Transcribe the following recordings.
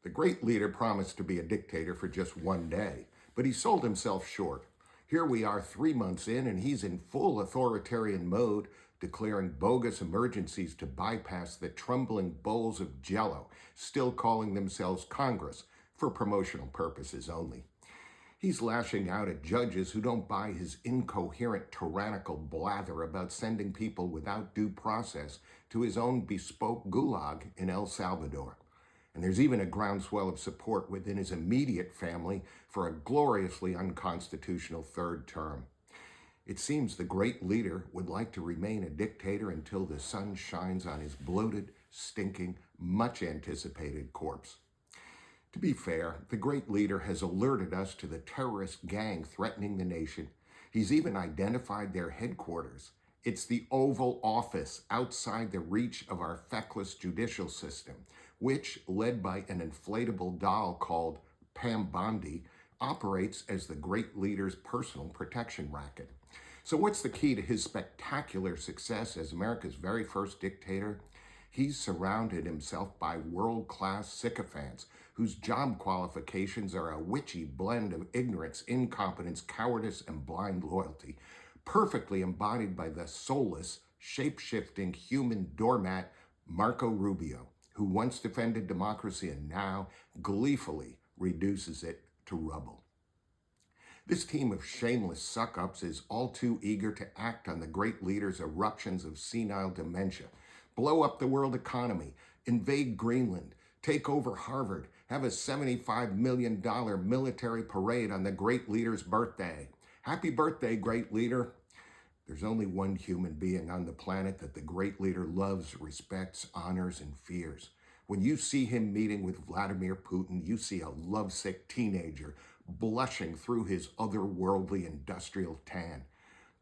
The great leader promised to be a dictator for just one day, but he sold himself short. Here we are 3 months in, and he's in full authoritarian mode, declaring bogus emergencies to bypass the trembling bowls of jello, still calling themselves Congress, for promotional purposes only. He's lashing out at judges who don't buy his incoherent, tyrannical blather about sending people without due process to his own bespoke gulag in El Salvador. And there's even a groundswell of support within his immediate family for a gloriously unconstitutional third term. It seems the great leader would like to remain a dictator until the sun shines on his bloated, stinking, much-anticipated corpse. To be fair, the great leader has alerted us to the terrorist gang threatening the nation. He's even identified their headquarters. It's the Oval Office outside the reach of our feckless judicial system, which, led by an inflatable doll called Pam Bondi, operates as the great leader's personal protection racket. So what's the key to his spectacular success as America's very first dictator? He's surrounded himself by world-class sycophants whose job qualifications are a witchy blend of ignorance, incompetence, cowardice, and blind loyalty, perfectly embodied by the soulless, shape-shifting human doormat Marco Rubio, who once defended democracy and now gleefully reduces it to rubble. This team of shameless suck-ups is all too eager to act on the great leader's eruptions of senile dementia, blow up the world economy, invade Greenland, take over Harvard, have a $75 million military parade on the great leader's birthday. Happy birthday, great leader. There's only one human being on the planet that the great leader loves, respects, honors, and fears. When you see him meeting with Vladimir Putin, you see a lovesick teenager blushing through his otherworldly industrial tan.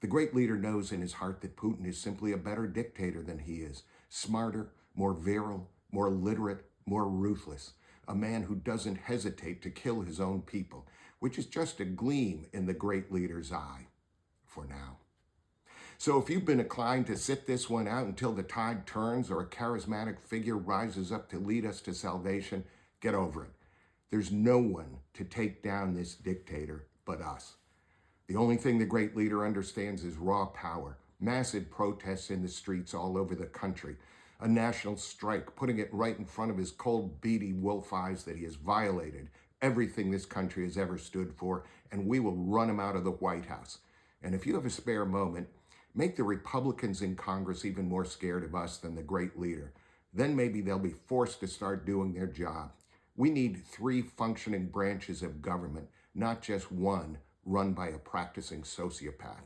The great leader knows in his heart that Putin is simply a better dictator than he is, smarter, more virile, more literate, more ruthless, a man who doesn't hesitate to kill his own people, which is just a gleam in the great leader's eye, for now. So if you've been inclined to sit this one out until the tide turns or a charismatic figure rises up to lead us to salvation, get over it. There's no one to take down this dictator but us. The only thing the great leader understands is raw power, massive protests in the streets all over the country, a national strike, putting it right in front of his cold, beady wolf eyes that he has violated everything this country has ever stood for, and we will run him out of the White House. And if you have a spare moment, make the Republicans in Congress even more scared of us than the great leader. Then maybe they'll be forced to start doing their job. We need 3 functioning branches of government, not just one run by a practicing sociopath.